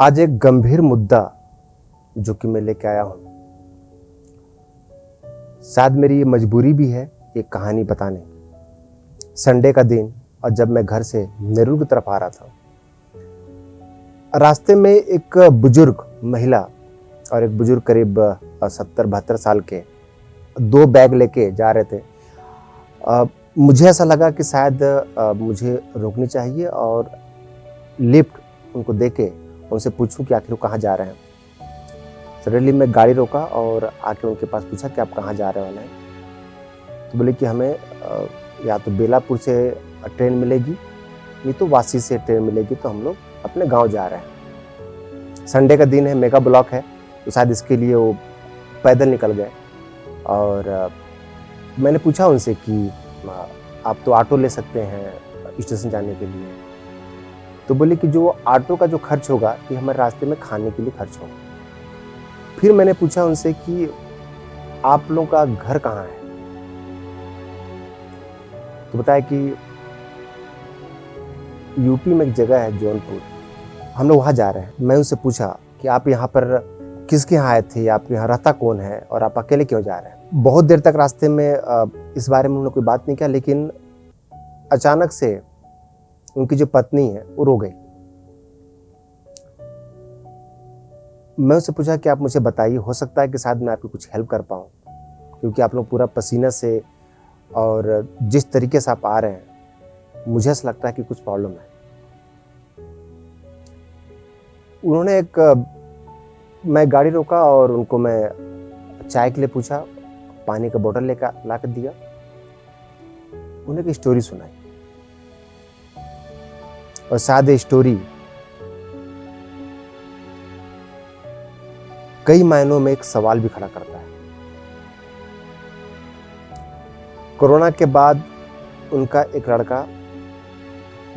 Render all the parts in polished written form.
आज एक गंभीर मुद्दा जो कि मैं लेके आया हूँ। शायद मेरी ये मजबूरी भी है एक कहानी बताने की। संडे का दिन और जब मैं घर से नेहरू की तरफ आ रहा था, रास्ते में एक बुजुर्ग महिला और एक बुजुर्ग करीब 70-72 साल के दो बैग लेके जा रहे थे। मुझे ऐसा लगा कि शायद मुझे रोकनी चाहिए और लिफ्ट उनको देके उनसे पूछूं कि आखिर वो कहाँ जा रहे हैं। सडनली मैं गाड़ी रोका और आके उनके पास पूछा कि आप कहाँ जा रहे वाले हैं। तो बोले कि हमें या तो बेलापुर से ट्रेन मिलेगी, नहीं तो वासी से ट्रेन मिलेगी, तो हम लोग अपने गांव जा रहे हैं। संडे का दिन है, मेगा ब्लॉक है, तो शायद इसके लिए वो पैदल निकल गए। और मैंने पूछा उनसे कि आप तो ऑटो ले सकते हैं स्टेशन जाने के लिए। तो बोले कि जो ऑटो का जो खर्च होगा ये हमारे रास्ते में खाने के लिए खर्च होगा। फिर मैंने पूछा उनसे कि आप लोगों का घर कहाँ है। तो बताया कि यूपी में एक जगह है जौनपुर, हम लोग वहाँ जा रहे हैं। मैं उनसे पूछा कि आप यहाँ पर किसके यहाँ आए थे, आपके यहाँ रहता कौन है और आप अकेले क्यों जा रहे हैं। बहुत देर तक रास्ते में इस बारे में उन्होंने कोई बात नहीं किया, लेकिन अचानक से उनकी जो पत्नी है वो रो गई। मैं उससे पूछा कि आप मुझे बताइए, हो सकता है कि शायद मैं आपकी कुछ हेल्प कर पाऊँ, क्योंकि आप लोग पूरा पसीना से और जिस तरीके से आप आ रहे हैं मुझे ऐसा लगता है कि कुछ प्रॉब्लम है। उन्होंने मैं गाड़ी रोका और उनको मैं चाय के लिए पूछा, पानी का बोतल लेकर ला कर दिया। उन्हें एक स्टोरी सुनाई और शायद ये स्टोरी कई मायनों में एक सवाल भी खड़ा करता है। कोरोना के बाद उनका एक लड़का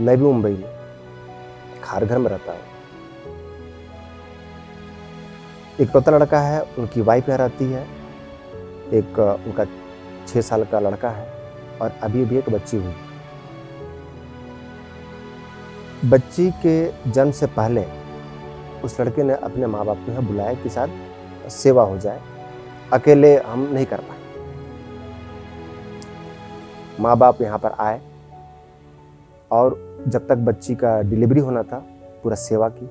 नवी मुंबई में खार घर में रहता है। एक तोता लड़का है, उनकी वाइफ यहाँ रहती है, एक उनका 6 साल का लड़का है और अभी भी एक बच्ची हुई। बच्ची के जन्म से पहले उस लड़के ने अपने माँ बाप को यहाँ बुलाया कि साथ सेवा हो जाए, अकेले हम नहीं कर पाए। माँ बाप यहाँ पर आए और जब तक बच्ची का डिलीवरी होना था पूरा सेवा की।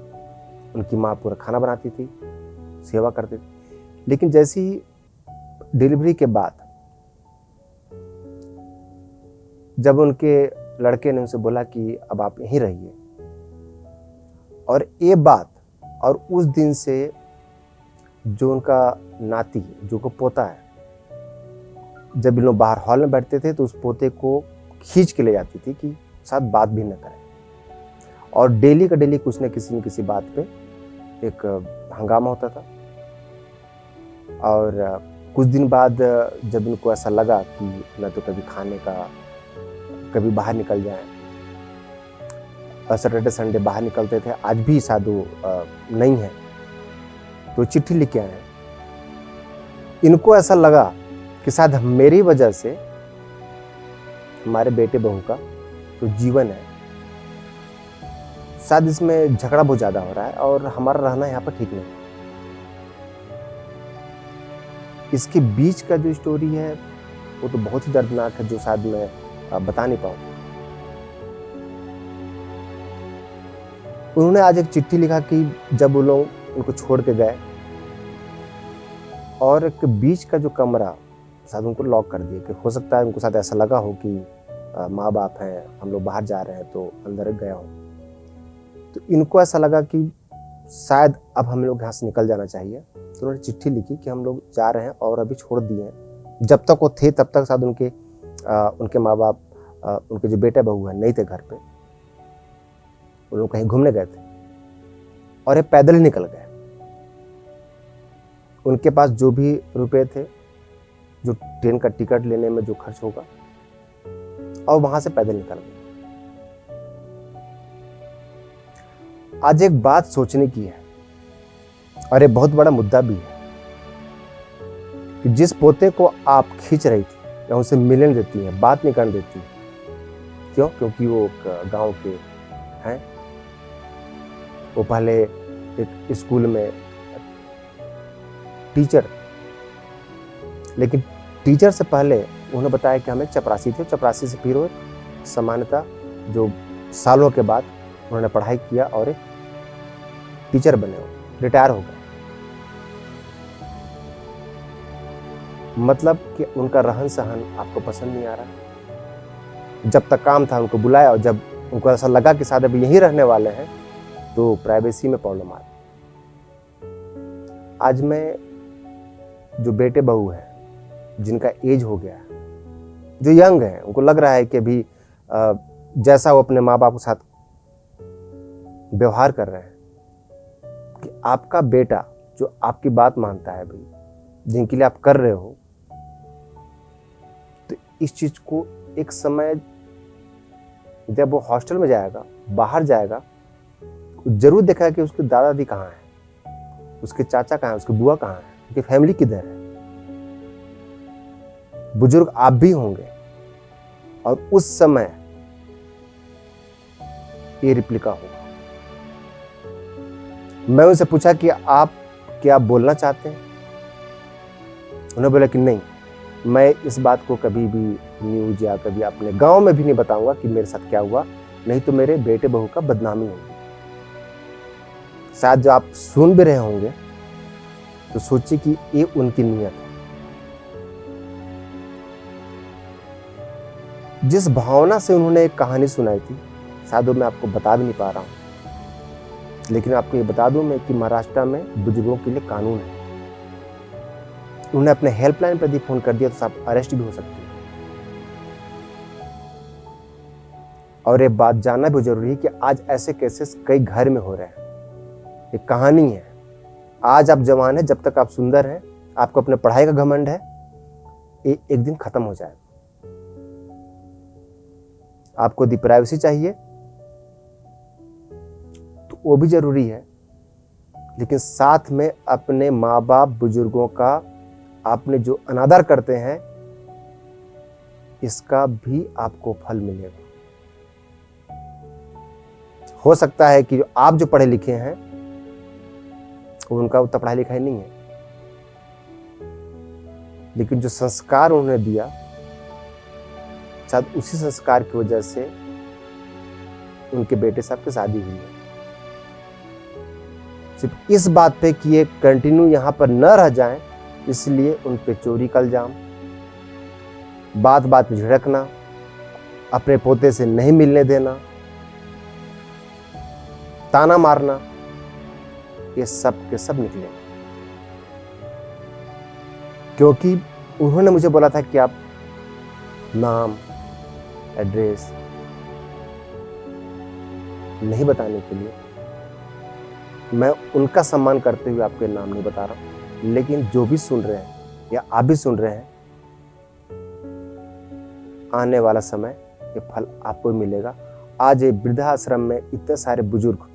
उनकी माँ पूरा खाना बनाती थी, सेवा करती थी। लेकिन जैसी ही डिलीवरी के बाद जब उनके लड़के ने उनसे बोला कि अब आप यहीं रहिए, और ये बात और उस दिन से जो उनका नाती, जो को पोता है, जब इन लोग बाहर हॉल में बैठते थे तो उस पोते को खींच के ले जाती थी कि साथ बात भी न करें। और डेली का डेली कुछ न किसी बात पे एक हंगामा होता था। और कुछ दिन बाद जब इनको ऐसा लगा कि न तो कभी खाने का, कभी बाहर निकल जाएं, सैटरडे संडे बाहर निकलते थे, आज भी साधु नहीं है, तो चिट्ठी लिख के आए। इनको ऐसा लगा कि शायद मेरी वजह से हमारे बेटे बहू का जो जीवन है, शायद इसमें झगड़ा बहुत ज्यादा हो रहा है और हमारा रहना यहाँ पर ठीक नहीं। इसके बीच का जो स्टोरी है वो तो बहुत ही दर्दनाक है, जो शायद मैं बता नहीं पाऊँ। उन्होंने आज एक चिट्ठी लिखा कि जब वो लोग उनको छोड़ के गए और एक बीच का जो कमरा शायद उनको लॉक कर दिया, कि हो सकता है उनको शायद ऐसा लगा हो कि माँ बाप हैं, हम लोग बाहर जा रहे हैं तो अंदर गया हो। तो इनको ऐसा लगा कि शायद अब हम लोग यहाँ से निकल जाना चाहिए। तो उन्होंने चिट्ठी लिखी कि हम लोग जा रहे हैं और अभी छोड़ दिए हैं। जब तक वो थे तब तक शायद उनके माँ बाप, उनके जो बेटे बहू हैं नहीं थे घर पे, वो लोग कहीं घूमने गए थे और ये पैदल ही निकल गए। उनके पास जो भी रुपए थे, जो ट्रेन का टिकट लेने में जो खर्च होगा, और वहां से पैदल निकल गए। आज एक बात सोचने की है और ये बहुत बड़ा मुद्दा भी है कि जिस पोते को आप खींच रही थी या उनसे मिलने देती हैं, बात नहीं करने देती, क्यों? क्योंकि वो गांव के हैं, वो पहले एक स्कूल में टीचर, लेकिन टीचर से पहले उन्होंने बताया कि हम एक चपरासी थे, चपरासी से फिर वो सामान्यतः जो सालों के बाद उन्होंने पढ़ाई किया और एक टीचर बने, हो रिटायर हो गए। मतलब कि उनका रहन सहन आपको पसंद नहीं आ रहा। जब तक काम था उनको बुलाया, और जब उनको ऐसा लगा कि शायद अभी यहीं रहने वाले हैं तो प्राइवेसी में प्रॉब्लम आ रही। आज मैं जो बेटे बहू हैं जिनका एज हो गया है, जो यंग है, उनको लग रहा है कि अभी जैसा वो अपने माँ बाप के साथ व्यवहार कर रहे हैं, कि आपका बेटा जो आपकी बात मानता है भाई, जिनके लिए आप कर रहे हो, तो इस चीज को एक समय जब वो हॉस्टल में जाएगा, बाहर जाएगा, जरूर देखा कि उसके दादा दादी कहाँ है, उसके चाचा कहाँ है, उसकी बुआ कहाँ है, उसकी फैमिली किधर है। बुजुर्ग आप भी होंगे और उस समय ये रिप्लिका होगा। मैं उनसे पूछा कि आप क्या बोलना चाहते हैं? उन्होंने बोला कि नहीं, मैं इस बात को कभी भी न्यूज या कभी अपने गांव में भी नहीं बताऊंगा कि मेरे साथ क्या हुआ, नहीं तो मेरे बेटे बहू का बदनामी होगी। शायद जो आप सुन भी रहे होंगे तो सोचिए कि ये उनकी नीयत है। जिस भावना से उन्होंने एक कहानी सुनाई थी, शायद वो मैं आपको बता भी नहीं पा रहा हूं, लेकिन आपको ये बता दूं मैं कि महाराष्ट्र में बुजुर्गों के लिए कानून है। उन्होंने अपने हेल्पलाइन पर यदि फोन कर दिया तो आप अरेस्ट भी हो सकते हैं। और ये बात जानना भी जरूरी है कि आज ऐसे केसेस कई घर में हो रहे हैं। एक कहानी है, आज आप जवान हैं, जब तक आप सुंदर हैं, आपको अपने पढ़ाई का घमंड है, ये एक दिन खत्म हो जाएगा। आपको यदि प्राइवेसी चाहिए तो वो भी जरूरी है, लेकिन साथ में अपने माँ बाप बुजुर्गों का आपने जो अनादर करते हैं, इसका भी आपको फल मिलेगा। हो सकता है कि आप जो पढ़े लिखे हैं उनका उतना पढ़ाई लिखाई नहीं है, लेकिन जो संस्कार उन्होंने दिया, शायद उसी संस्कार की वजह से उनके बेटे साहब की शादी हुई है। सिर्फ इस बात पे कि ये कंटिन्यू यहां पर न रह जाएं, इसलिए उन पे चोरी का इल्जाम, बात बात में झिड़कना, अपने पोते से नहीं मिलने देना, ताना मारना, ये सब के सब निकले। क्योंकि उन्होंने मुझे बोला था कि आप नाम, एड्रेस नहीं बताने के लिए, मैं उनका सम्मान करते हुए आपके नाम नहीं बता रहा हूं, लेकिन जो भी सुन रहे हैं या आप भी सुन रहे हैं, आने वाला समय ये फल आपको मिलेगा। आज ये वृद्धाश्रम में इतने सारे बुजुर्ग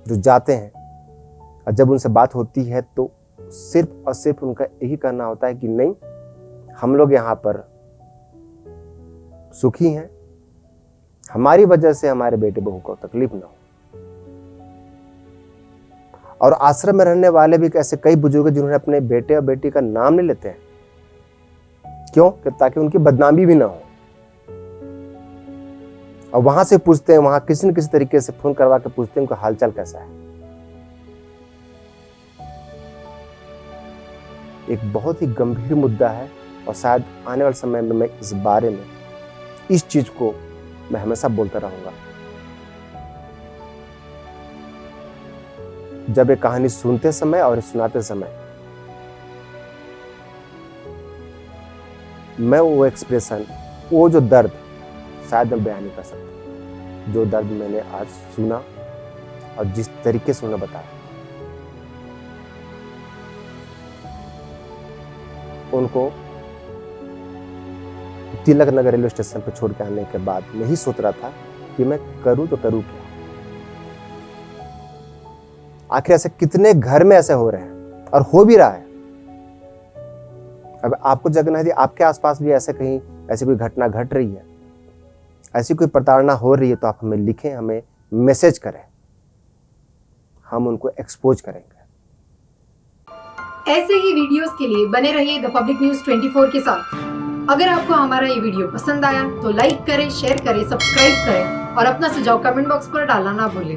जो जाते हैं, और जब उनसे बात होती है तो सिर्फ और सिर्फ उनका यही कहना होता है कि नहीं, हम लोग यहाँ पर सुखी हैं, हमारी वजह से हमारे बेटे बहू को तकलीफ ना हो। और आश्रम में रहने वाले भी ऐसे कई बुजुर्ग जिन्होंने अपने बेटे और बेटी का नाम नहीं लेते हैं। क्यों? ताकि उनकी बदनामी भी ना हो। और वहां से पूछते हैं, वहां किसी न किसी तरीके से फोन करवा के पूछते हैं उनका हालचाल कैसा है। एक बहुत ही गंभीर मुद्दा है, और शायद आने वाले समय में मैं इस बारे में, इस चीज को मैं हमेशा बोलता रहूंगा। जब ये कहानी सुनते समय और सुनाते समय मैं वो एक्सप्रेशन, वो जो दर्द शायद मैं बयान नहीं कर सकता, जो दर्द मैंने आज सुना और जिस तरीके से उन्होंने बताया। उनको तिलक नगर रेलवे स्टेशन पर छोड़ के आने के बाद मैं ही सोच रहा था कि मैं करूं तो करूं क्या। आखिर ऐसे कितने घर में ऐसे हो रहे हैं, और हो भी रहा है। अब आपको जगना है, आपके आसपास भी ऐसे कहीं ऐसी कोई घटना घट रही है, ऐसी कोई प्रताड़ना हो रही है, तो आप हमें लिखें, हमें मैसेज करें। हम उनको एक्सपोज करेंगे। ऐसे ही वीडियोस के लिए बने रहिए द पब्लिक न्यूज 24 के साथ। अगर आपको हमारा ये वीडियो पसंद आया तो लाइक करें, शेयर करें, सब्सक्राइब करें और अपना सुझाव कमेंट बॉक्स पर डालना ना भूलें।